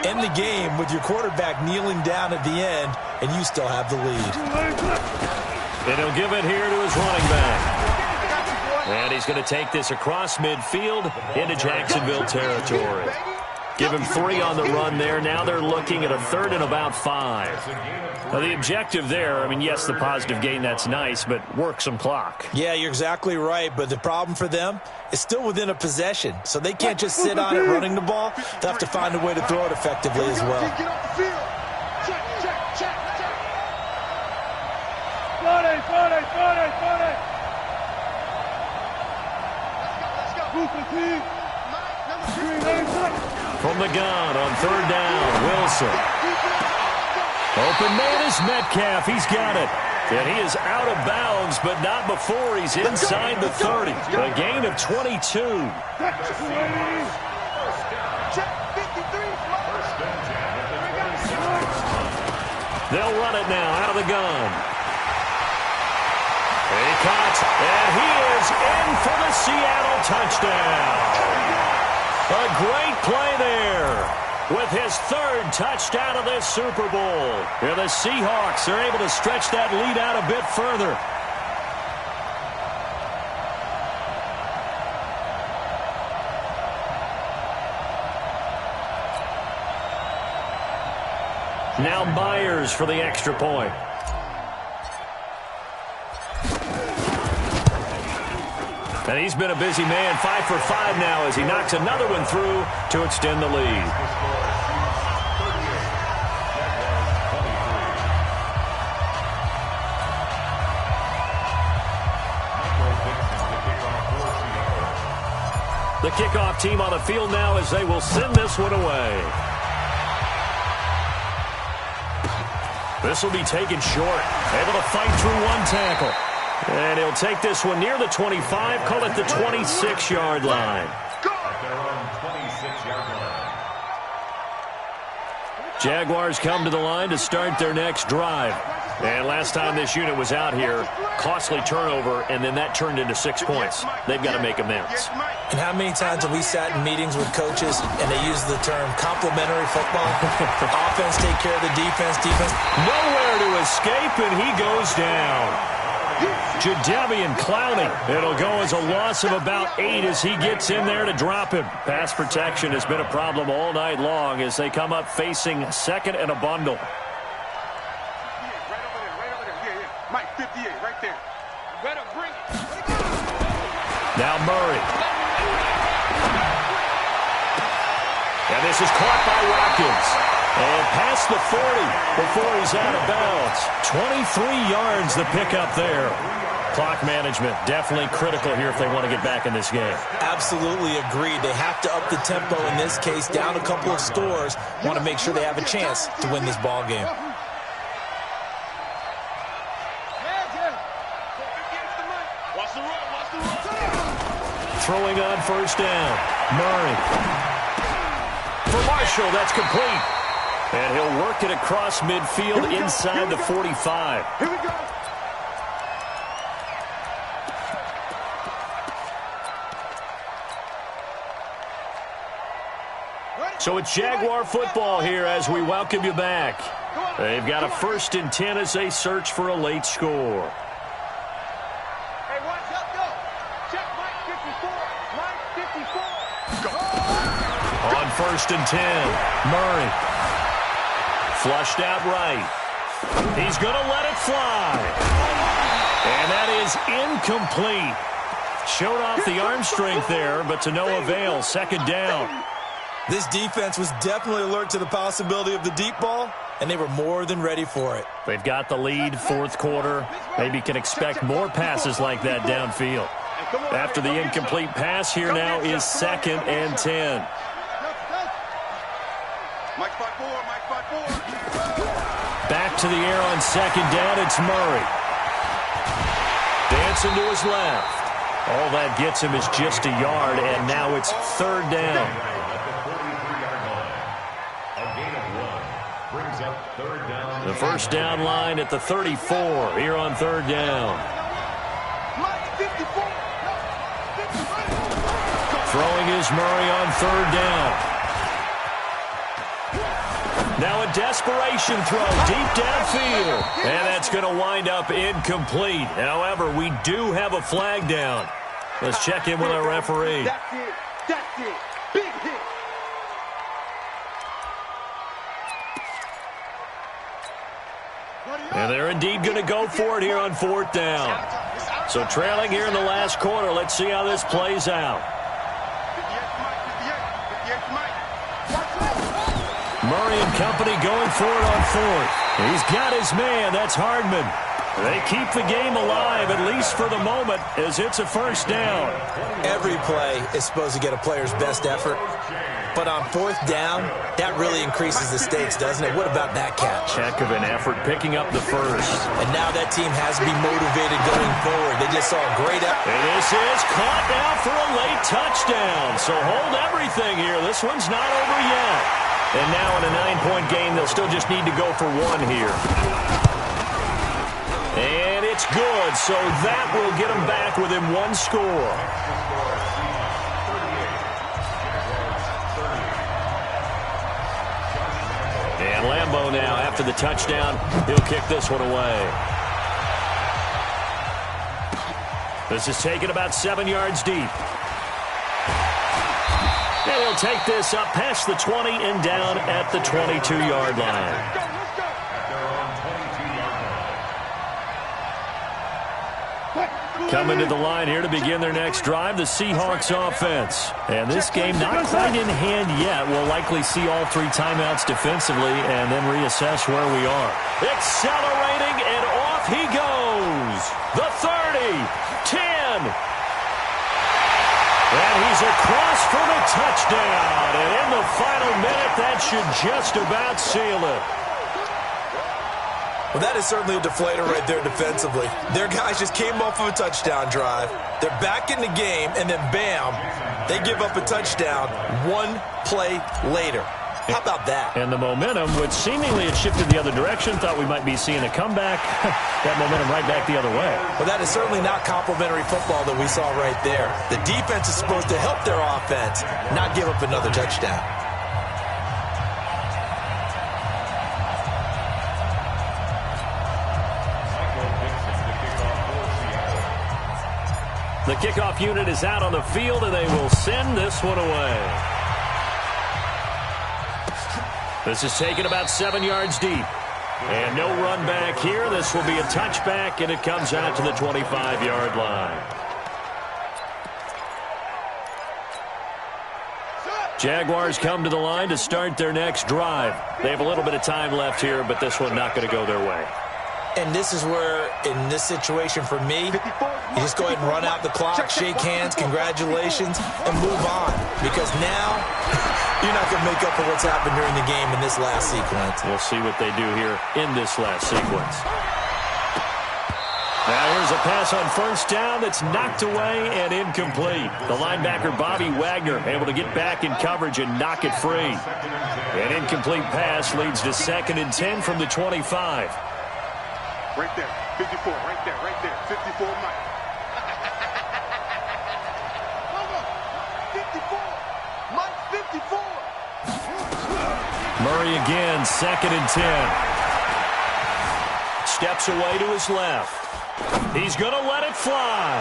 end the game with your quarterback kneeling down at the end, and you still have the lead. And he'll give it here to his running back. And he's going to take this across midfield into Jacksonville territory. Give him 3 on the run there. Now they're looking at a 3rd and about 5. Now the objective there, I mean, yes, the positive gain, that's nice, but work some clock. Yeah, you're exactly right, but the problem for them is still within a possession, so they can't just sit on it running the ball. They'll have to find a way to throw it effectively as well. Get off the field. Check. Friday. From the gun on 3rd down, Wilson. Open man is Metcalf. He's got it. And he is out of bounds, but not before he's inside the 30. A gain of 22. They'll run it now out of the gun. He caught, and he is in for the Seattle touchdown. A great play there with his 3rd touchdown of this Super Bowl. And the Seahawks are able to stretch that lead out a bit further. Now Myers for the extra point. And he's been a busy man, 5 for 5 now as he knocks another one through to extend the lead. The kickoff team on the field now as they will send this one away. This will be taken short. Able to fight through one tackle. And he'll take this one near the 25, call it the 26-yard line. Jaguars come to the line to start their next drive. And last time this unit was out here, costly turnover, and then that turned into 6 points. They've got to make amends. And how many times have we sat in meetings with coaches and they use the term complementary football? Offense take care of the defense. Nowhere to escape, and he goes down. Jadeveon Clowney. It'll go as a loss of about 8 as he gets in there to drop him. Pass protection has been a problem all night long as they come up facing 2nd and a bundle. Right over there. Yeah. Mike, 58, right there. You better bring it. Now Murray. And this is caught by Watkins. And past the 40 before he's out of bounds. 23 yards the pickup there. Clock management definitely critical here if they want to get back in this game. Absolutely agreed. They have to up the tempo in this case, down a couple of scores. Want to make sure they have a chance to win this ball game. Throwing on 1st down. Murray. For Marshall, that's complete. And he'll work it across midfield inside the 45. Here we go. So it's Jaguar football here as we welcome you back. They've got a 1st and 10 as they search for a late score. Hey, watch out, go. Check Mike 54. Mike 54. Go. On 1st and 10, Murray. Flushed out right. He's going to let it fly. And that is incomplete. Showed off the arm strength there, but to no avail. 2nd down. This defense was definitely alert to the possibility of the deep ball, and they were more than ready for it. They've got the lead, 4th quarter. Maybe can expect more passes like that downfield. After the incomplete pass, here now is 2nd and 10. Mike 54. Back to the air on 2nd down, it's Murray. Dancing to his left. All that gets him is just a yard, and now it's 3rd down. A gain of 1. third down. The first down line at the 34 here on third down. Throwing is Murray on third down. Now a desperation throw deep downfield. And that's going to wind up incomplete. However, we do have a flag down. Let's check in with our referee. That's it. That's it. Big hit. And they're indeed going to go for it here on fourth down. So trailing here in the last quarter. Let's see how this plays out. Murray and company going for it on fourth. He's got his man. That's Hardman. They keep the game alive, at least for the moment, as it's a first down. Every play is supposed to get a player's best effort. But on fourth down, that really increases the stakes, doesn't it? What about that catch? Heck of an effort picking up the first. And now that team has to be motivated going forward. They just saw a great effort. And this is caught now for a late touchdown. So hold everything here. This one's not over yet. And now in a 9-point game, they'll still just need to go for one here. And it's good, so that will get them back within one score. And Lambeau now, after the touchdown, he'll kick this one away. This is taken about 7 yards deep. And he'll take this up past the 20 and down at the 22-yard line. Coming to the line here to begin their next drive, the Seahawks offense. And this game not quite in hand yet. We'll likely see all three timeouts defensively and then reassess where we are. Accelerating, and off he goes. The 30, 10. And he's across for the touchdown. And in the final minute, that should just about seal it. Well, that is certainly a deflator right there defensively. Their guys just came off of a touchdown drive. They're back in the game, and then bam, they give up a touchdown one play later. How about that? And the momentum, which seemingly had shifted the other direction, thought we might be seeing a comeback. That momentum right back the other way. Well, that is certainly not complimentary football that we saw right there. The defense is supposed to help their offense, not give up another touchdown. The kickoff unit is out on the field, and they will send this one away. This is taken about 7 yards deep. And no run back here. This will be a touchback, and it comes out to the 25-yard line. Jaguars come to the line to start their next drive. They have a little bit of time left here, but this one not going to go their way. And this is where, in this situation for me, you just go ahead and run out the clock, shake hands, congratulations, and move on. Because now, you're not going to make up for what's happened during the game in this last sequence. We'll see what they do here in this last sequence. Now here's a pass on first down that's knocked away and incomplete. The linebacker, Bobby Wagner, able to get back in coverage and knock it free. An incomplete pass leads to 2nd and 10 from the 25. Right there, 54, right there, 54, Mike. 54, Mike, 54. Murray again, 2nd and 10. Steps away to his left. He's going to let it fly.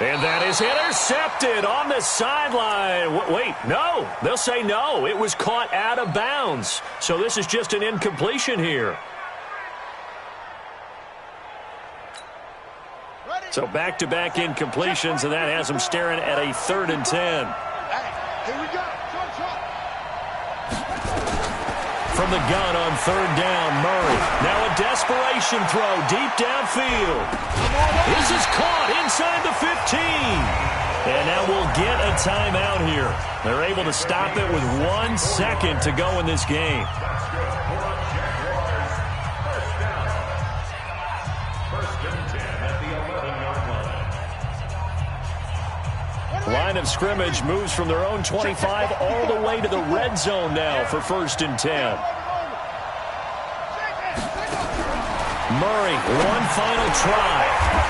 And that is intercepted on the sideline. Wait, no. They'll say no. It was caught out of bounds. So this is just an incompletion here. So back-to-back incompletions, and that has them staring at a 3rd and 10. Here we go. From the gun on 3rd down, Murray. Now a desperation throw deep downfield. This is caught inside the 15. And now we'll get a timeout here. They're able to stop it with 1 second to go in this game. Line of scrimmage moves from their own 25 all the way to the red zone now for 1st and 10. Murray, one final try.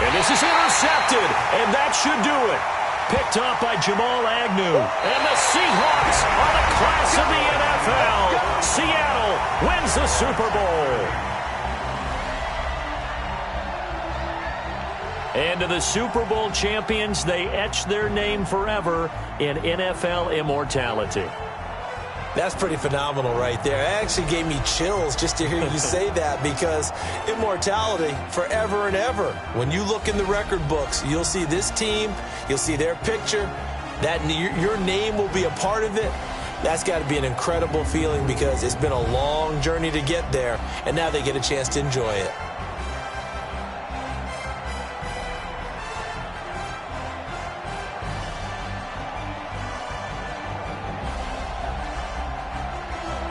And this is intercepted, and that should do it. Picked up by Jamal Agnew. And the Seahawks are the class of the NFL. Seattle wins the Super Bowl. And to the Super Bowl champions, they etch their name forever in NFL immortality. That's pretty phenomenal right there. It actually gave me chills just to hear you say that, because immortality forever and ever. When you look in the record books, you'll see this team, you'll see their picture, that your name will be a part of it. That's got to be an incredible feeling, because it's been a long journey to get there, and now they get a chance to enjoy it.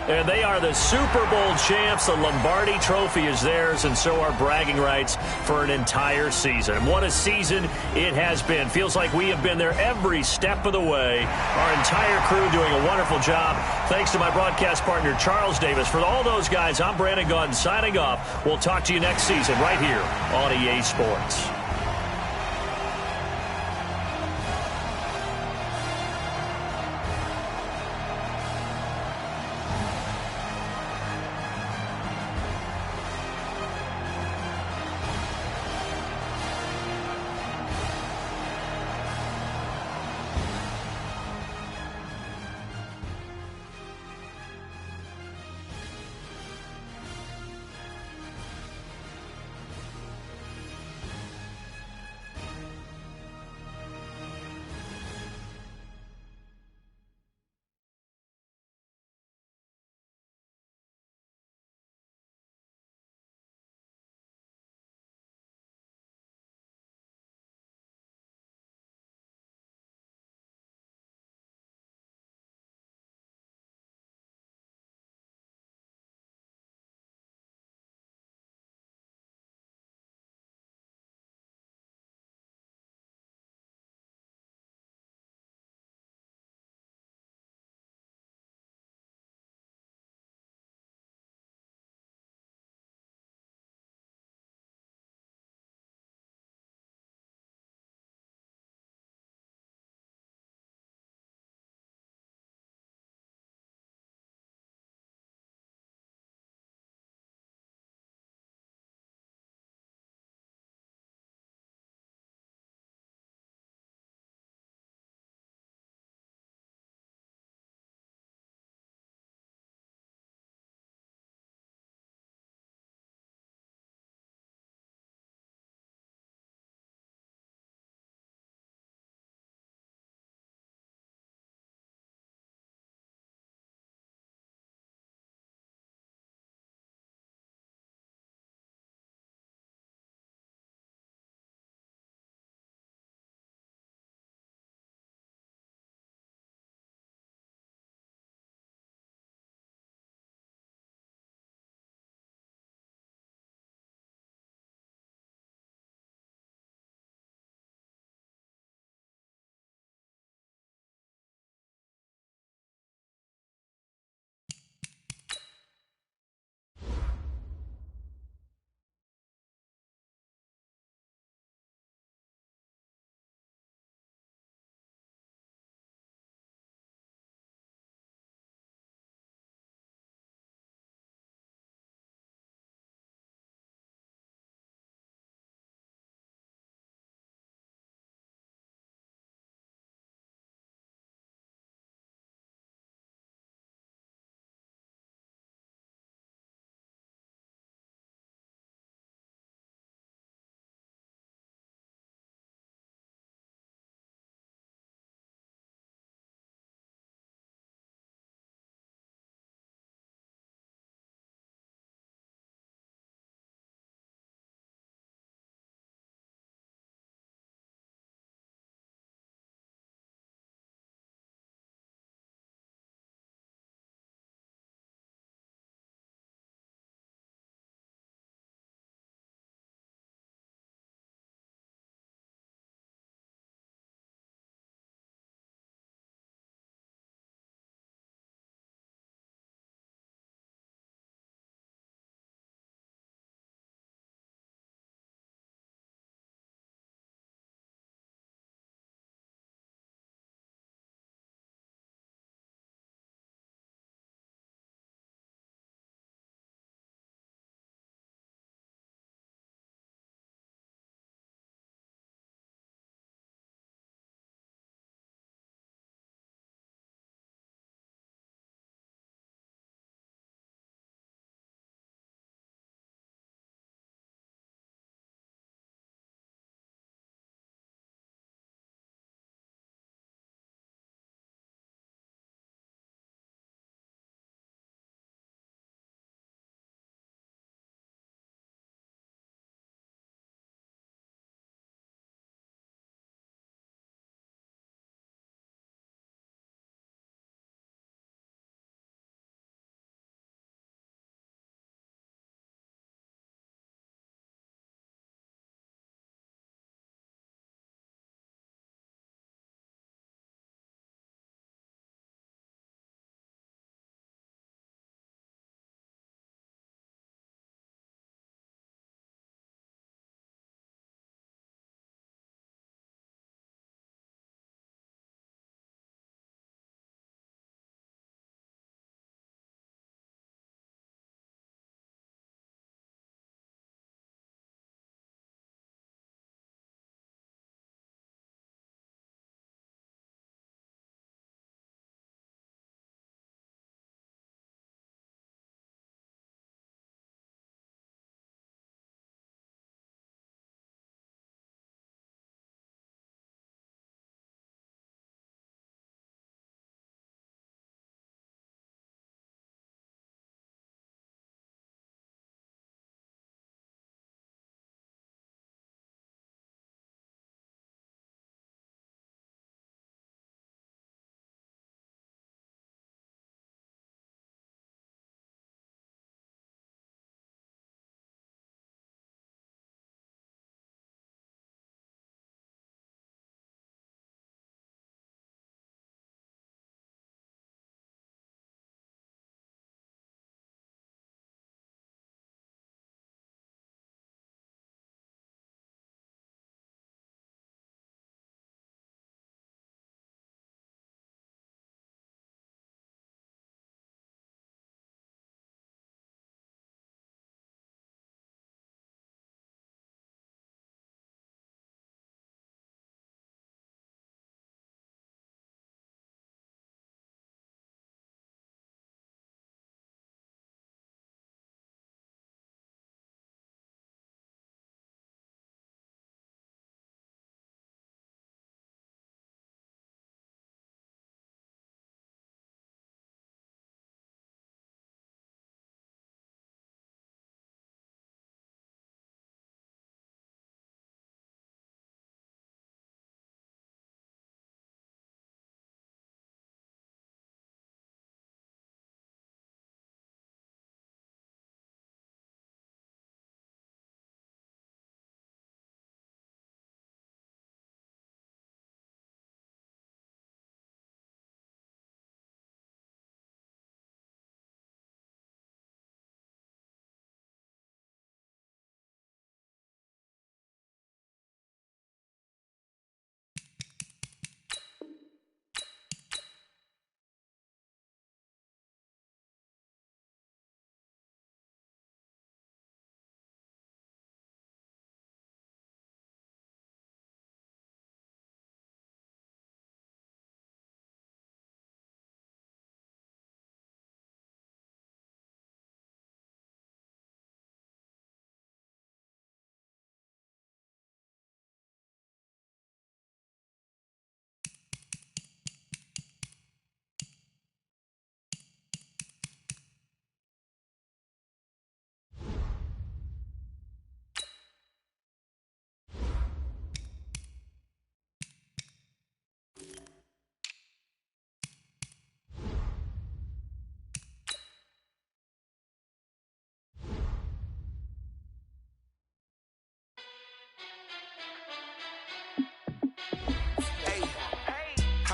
And they are the Super Bowl champs. The Lombardi Trophy is theirs, and so are bragging rights for an entire season. And what a season it has been. Feels like we have been there every step of the way. Our entire crew doing a wonderful job. Thanks to my broadcast partner, Charles Davis. For all those guys, I'm Brandon Gaudin signing off. We'll talk to you next season right here on EA Sports.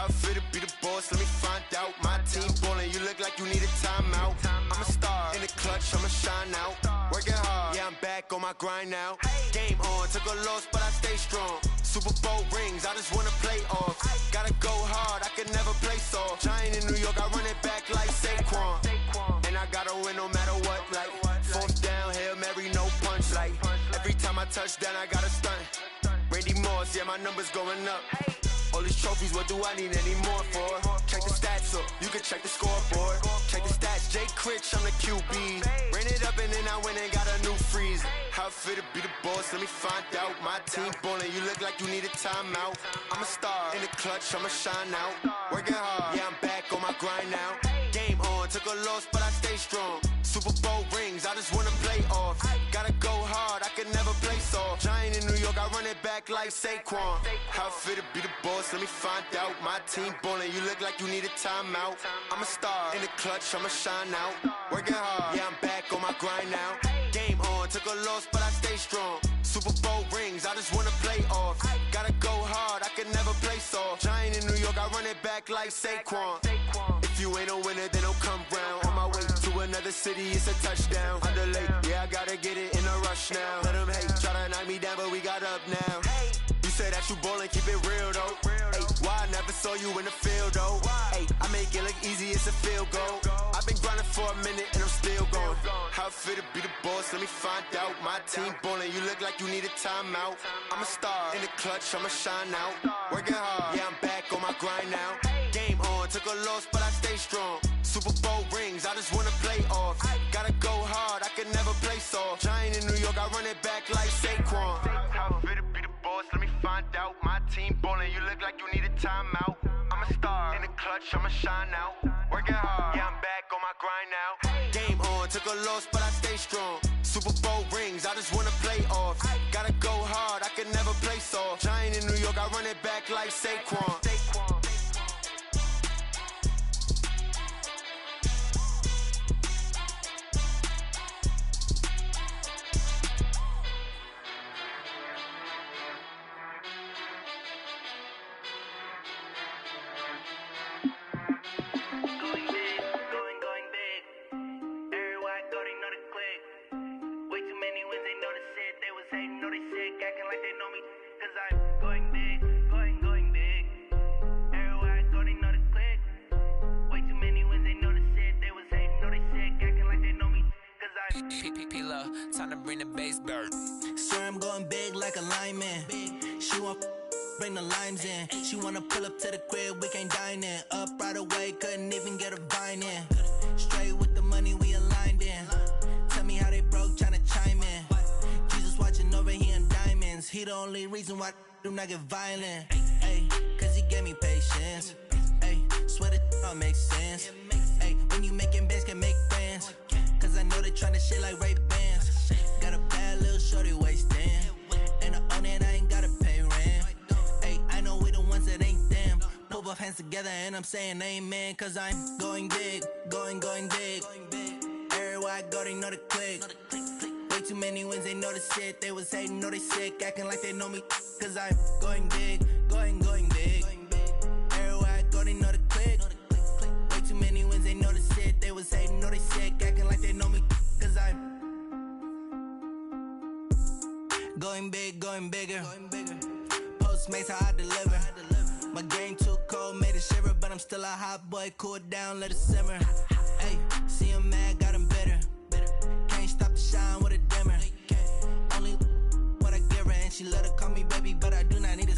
How it feel to be the boss? Let me find out. My team ballin', you look like you need a timeout. I'm a star in the clutch, I'ma shine out. Working hard, yeah, I'm back on my grind now. Game on, took a loss, but I stay strong. Super Bowl rings, I just wanna play off. Gotta go hard, I can never play soft. Giant in New York, I run it back like Saquon. And I gotta win no matter what, like fourth down, Hail Mary, no punch. Like every time I touch down, I gotta stunt. Randy Moss, yeah, my numbers going up. All these trophies, what do I need any more for? Check the stats up, you can check the scoreboard. Check the stats, Jay Critch, I'm the QB. Ran it up and then I went and got a new freeze. How it feel to be the boss, let me find out. My team ballin', you look like you need a timeout. I'm a star in the clutch, I'ma shine out. Working hard, yeah, I'm back on my grind now. Game on, took a loss, but I stay strong. Super Bowl rings, I just wanna play off. Gotta go hard, I can never play soft. Giant in New York, I run it back like Saquon. How it feel to be the boss, let me find out. My team ballin', you look like you need a timeout. I'm a star in the clutch, I'ma shine out. Working hard, yeah, I'm back on my grind now. Game on, took a loss, but I stay strong. Super Bowl rings, I just wanna play off. Gotta go hard, I can never play soft. Giant in New York, I run it back like Saquon. If you ain't a winner, then don't come round. On my way to another city, it's a touchdown. Underlay, yeah, I gotta get it in a rush now. Let them hate, try to knock me down, but we got up now. You say that you ballin', keep it real though. Hey, why I never saw you in the field though? Hey, I make it look easy, it's a field goal. I've been grinding for a minute and I'm still going. How it feel to be the boss, let me find out. My team ballin', you look like you need a timeout. I'm a star in the clutch, I'ma shine out. Working hard, yeah, I'm back on my grind now. Game on, took a loss, but I stay strong. Super Bowl rings, I just wanna play off. Gotta go hard, I can never play soft. Giant in New York, I run it back like Saquon. How it feel to be the boss, let me find out. My team ballin', you look like you need a timeout. I'm a star in the clutch, I'ma shine out. Working hard, yeah, I'm back on my grind now. Game on, took a loss, but I stay strong. Super Bowl rings, I just wanna play off. Gotta go hard, I can never play soft. Giant in New York, I run it back like Saquon. Time to bring the bass back. Swear I'm going big like a lineman. She want bring the limes in. She wanna pull up to the crib, we can't dine in. Up right away, couldn't even get a vine in. Straight with the money, we aligned in. Tell me how they broke, tryna chime in. Jesus watching over here in diamonds. He the only reason why do not get violent. Ay, cause he gave me patience. Ay, swear that all makes sense. Ay, when you making bands, can make friends. Cause I know they tryna shit like Ray-Bans. Got a bad little shorty wasting. And I own it, I ain't gotta pay rent. Ay, I know we the ones that ain't them. Put both hands together and I'm saying amen. Cause I'm going big, going big. Everywhere I go, they know the click. Way too many wins, they know the shit. They was hating, know they sick, acting like they know me. Cause I'm going big, going big. Everywhere I go, they know the click. Way too many wins, they know the shit. They was hating, know they sick, acting like they know me. Cause I'm going big, going bigger. Postmates, how I deliver. My game too cold, made it shiver. But I'm still a hot boy, cool down, let it simmer. Hey, see him mad, got him bitter. Can't stop the shine with a dimmer. Only what I give her, and she let her call me baby, but I do not need a